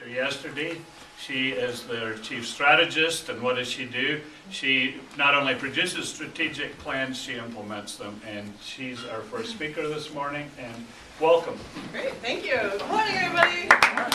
Yesterday. She is their chief strategist, and what does she do? She not only produces strategic plans, she implements them, and she's our first speaker this morning, and welcome. Great, thank you. Good morning, everybody. I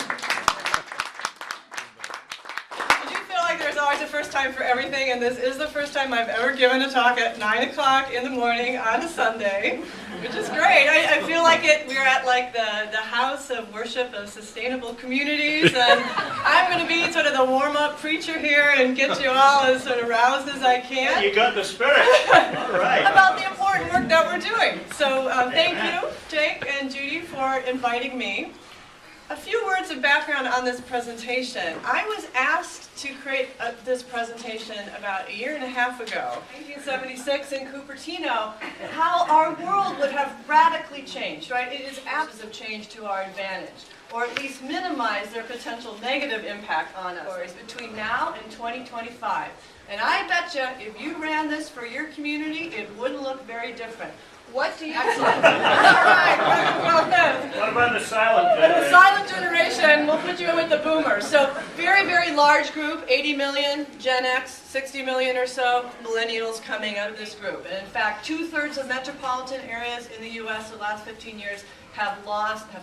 do feel like there's always a first time for everything, and this is the first time I've ever given a talk at 9 o'clock in the morning on a Sunday, which is great. I feel like we're at like the house of worship of sustainable communities, and I'm going to be sort of the warm-up preacher here and get you all as sort of roused as I can. You got the spirit. All right. About the important work that we're doing. So thank you, Jake and Judy, for inviting me. A few words of background on this presentation. I was asked to create this presentation about a year and a half ago, 1976 in Cupertino, how our world would have radically changed, right? It is absence of change to our advantage, or at least minimize their potential negative impact on us between now and 2025. And I bet you, if you ran this for your community, it wouldn't look very different. What do you... Excellent. All right. What about the silent generation? The silent generation, we'll put you in with the boomers. So very, very large group, 80 million, Gen X, 60 million or so, millennials coming out of this group. And in fact, 2/3 of metropolitan areas in the U.S. the last 15 years have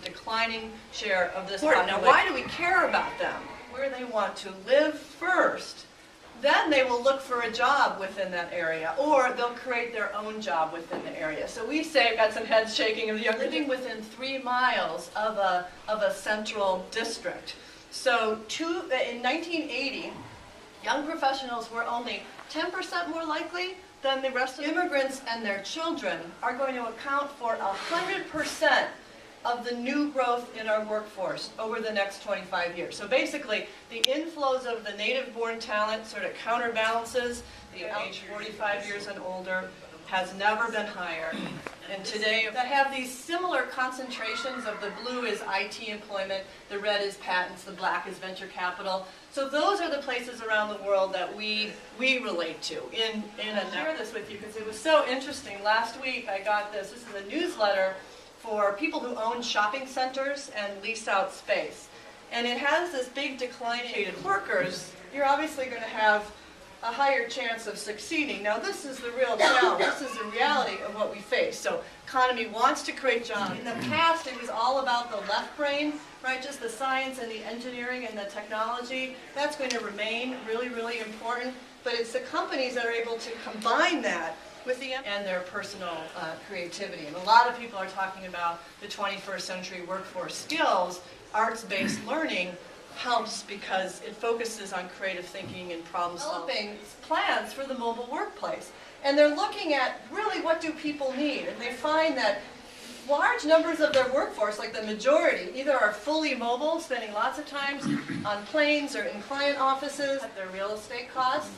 declining share of this population. Now, why do we care about them? Where they want to live first. Then they will look for a job within that area, or they'll create their own job within the area. So we say, I've got some heads shaking of the young, living within 3 miles of a central district. So in 1980, young professionals were only 10% more likely than the rest of the immigrants, and their children are going to account for 100% of the new growth in our workforce over the next 25 years. So basically, the inflows of the native-born talent sort of counterbalances the age 45 years and older has never been higher. And today, that have these similar concentrations of the blue is IT employment, the red is patents, the black is venture capital. So those are the places around the world that we relate to. I'll share this with you because it was so interesting. Last week, I got this. This is a newsletter for people who own shopping centers and lease out space. And it has this big decline in workers. You're obviously going to have a higher chance of succeeding. Now this is the real challenge. This is the reality of what we face. So economy wants to create jobs. In the past it was all about the left brain, right? Just the science and the engineering and the technology. That's going to remain really, really important. But it's the companies that are able to combine that with and their personal creativity. And a lot of people are talking about the 21st century workforce skills. Arts-based learning helps because it focuses on creative thinking and problem solving. Plans for the mobile workplace. And they're looking at really what do people need. And they find that large numbers of their workforce, like the majority, either are fully mobile, spending lots of time on planes or in client offices, at their real estate costs,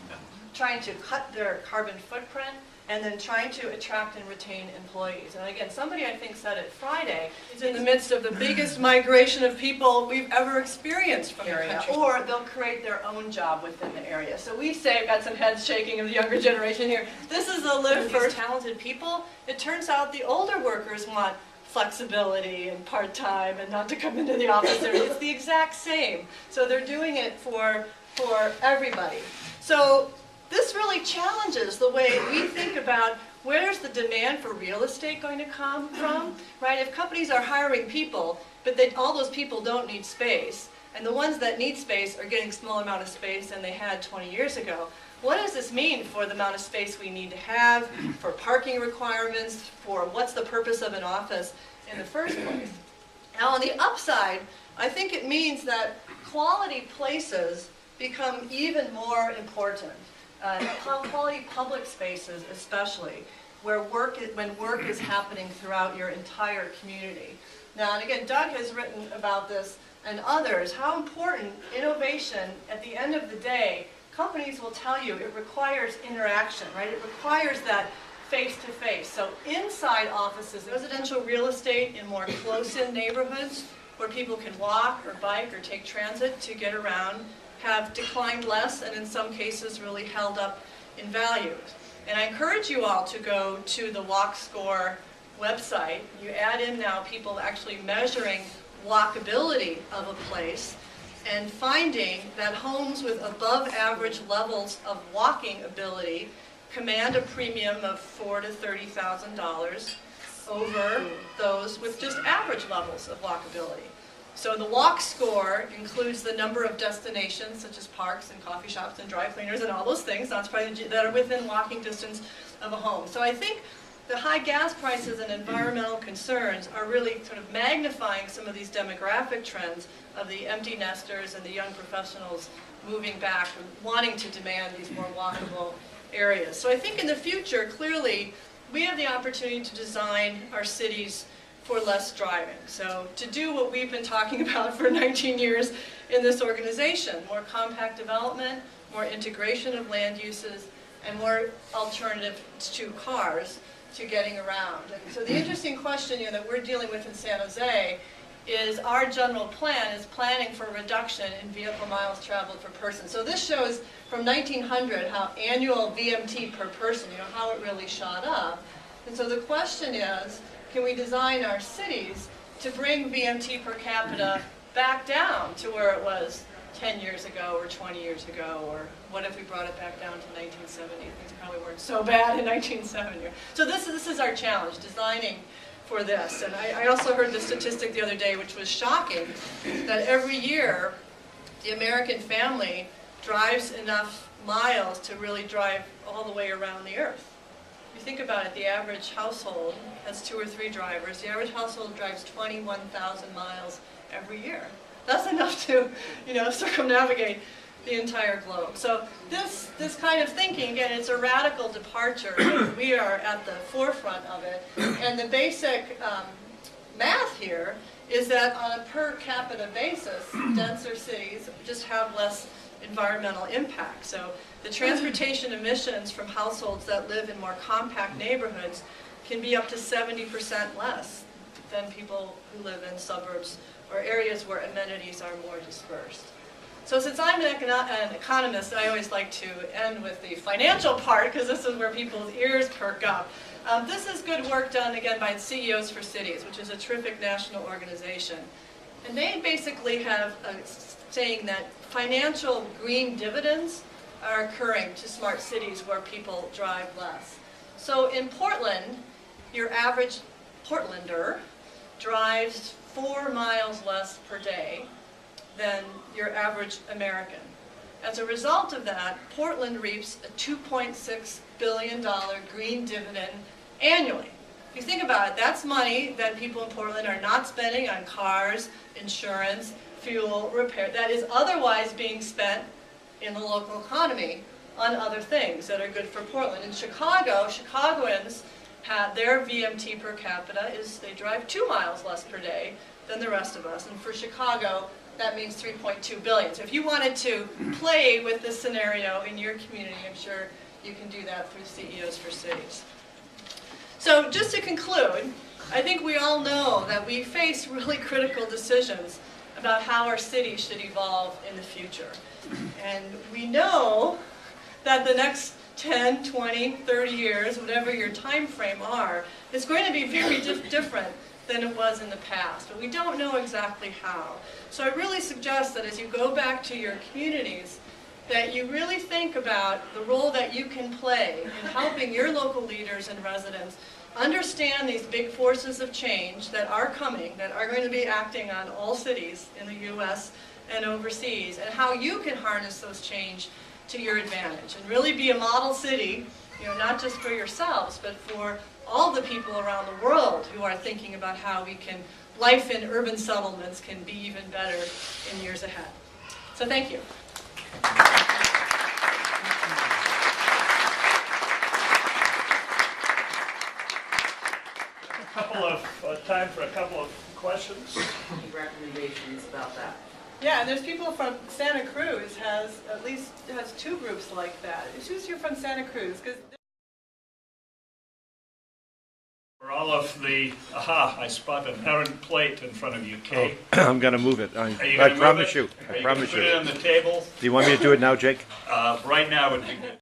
trying to cut their carbon footprint, and then trying to attract and retain employees. And again, somebody I think said it Friday, is in the midst of the biggest migration of people we've ever experienced from the area, or they'll create their own job within the area. So we say, I've got some heads shaking of the younger generation here, this is a lift for talented people. It turns out the older workers want flexibility and part-time and not to come into the office. It's the exact same. So they're doing it for everybody. So this really challenges the way we think about where's the demand for real estate going to come from, right? If companies are hiring people, but all those people don't need space, and the ones that need space are getting a small amount of space than they had 20 years ago, what does this mean for the amount of space we need to have, for parking requirements, for what's the purpose of an office in the first place? Now on the upside, I think it means that quality places become even more important. Quality public spaces especially, when work is happening throughout your entire community. Now, and again, Doug has written about this and others, how important innovation, at the end of the day, companies will tell you it requires interaction, right? It requires that face-to-face. So inside offices, residential real estate in more close-in neighborhoods where people can walk or bike or take transit to get around have declined less and in some cases really held up in value. And I encourage you all to go to the Walk Score website. You add in now people actually measuring walkability of a place. and finding that homes with above average levels of walking ability command a premium of $4,000 to $30,000 over those with just average levels of walkability. So the walk score includes the number of destinations such as parks and coffee shops and dry cleaners and all those things that are within walking distance of a home. So I think the high gas prices and environmental concerns are really sort of magnifying some of these demographic trends of the empty nesters and the young professionals moving back and wanting to demand these more walkable areas. So I think in the future, clearly, we have the opportunity to design our cities for less driving. So to do what we've been talking about for 19 years in this organization, more compact development, more integration of land uses, and more alternatives to cars to getting around. And so the interesting question that we're dealing with in San Jose is our general plan is planning for a reduction in vehicle miles traveled per person. So this shows from 1900 how annual VMT per person, how it really shot up. And so the question is, can we design our cities to bring VMT per capita back down to where it was 10 years ago or 20 years ago, or what if we brought it back down to 1970? Things probably weren't so bad in 1970. So this is our challenge, designing for this. And I also heard the statistic the other day, which was shocking, that every year the American family drives enough miles to really drive all the way around the earth. If you think about it, the average household has 2 or 3 drivers. The average household drives 21,000 miles every year. That's enough to, circumnavigate the entire globe. So this kind of thinking, again, it's a radical departure. We are at the forefront of it. And the basic math here is that on a per capita basis, denser cities just have less environmental impact. So the transportation emissions from households that live in more compact neighborhoods can be up to 70% less than people who live in suburbs or areas where amenities are more dispersed. So since I'm an economist, I always like to end with the financial part, because this is where people's ears perk up. This is good work done, again, by CEOs for Cities, which is a terrific national organization. And they basically have saying that financial green dividends are occurring to smart cities where people drive less. So in Portland, your average Portlander drives 4 miles less per day than your average American. As a result of that, Portland reaps a $2.6 billion green dividend annually. If you think about it, that's money that people in Portland are not spending on cars, insurance, fuel, repair, that is otherwise being spent in the local economy on other things that are good for Portland. In Chicago, Chicagoans have their VMT per capita they drive 2 miles less per day than the rest of us. And for Chicago, that means 3.2 billion. So if you wanted to play with this scenario in your community, I'm sure you can do that through CEOs for Cities. So just to conclude, I think we all know that we face really critical decisions about how our city should evolve in the future. And we know that the next 10, 20, 30 years, whatever your time frame are, is going to be very different than it was in the past. But we don't know exactly how. So I really suggest that as you go back to your communities, that you really think about the role that you can play in helping your local leaders and residents understand these big forces of change that are coming, that are going to be acting on all cities in the U.S. and overseas, and how you can harness those change to your advantage and really be a model city, not just for yourselves, but for all the people around the world who are thinking about how life in urban settlements can be even better in years ahead. So thank you. Time for a couple of questions. Any recommendations about that? Yeah, and there's people from Santa Cruz has 2 groups like that. Who's here from Santa Cruz? For all of the, I spot an errant plate in front of you, Kay. Oh, I'm going to move it. I promise you. I promise Put it you. on the table. Do you want me to do it now, Jake? Right now would be good.